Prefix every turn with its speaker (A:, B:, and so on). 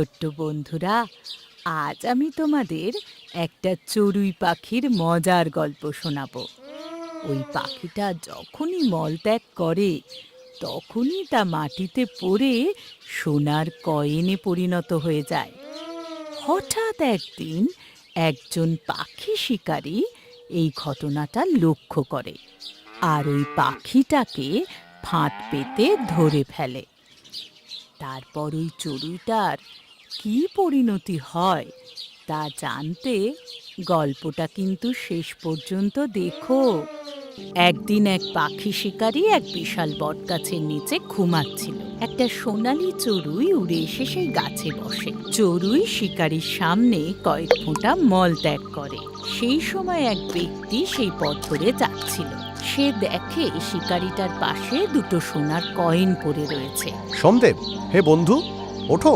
A: ছোট্ট বন্ধুরা, আজ আমি তোমাদের একটা চড়ুই পাখির মজার গল্প শোনাবো। ওই পাখিটা যখনই মলত্যাগ করে তখনই তা মাটিতে পড়ে সোনার কয়েনে পরিণত হয়ে যায়। হঠাৎ একদিন একজন পাখি শিকারী এই ঘটনাটা লক্ষ্য করে আর ওই পাখিটাকে ফাঁদ পেতে ধরে ফেলে। তারপর ওই চড়ুইটার কী পরিণতি হয় তা জানতে গল্পটা কিন্তু শেষ পর্যন্ত দেখো। একদিন এক পাখি শিকারী এক বিশাল বটগাছের নিচে ঘুমাচ্ছিল। একটা সোনালী চড়ুই উড়ে এসে সেই গাছে বসে। চড়ুই শিকারীর সামনে কয়েক ফোঁটা মল ত্যাগ করে। সেই সময় এক ব্যক্তি সেই পথ ধরে যাচ্ছিল। সে দেখে শিকারীটার পাশে দুটো সোনার কয়েন পড়ে রয়েছে।
B: সোমদেব, হে বন্ধু, ওঠো,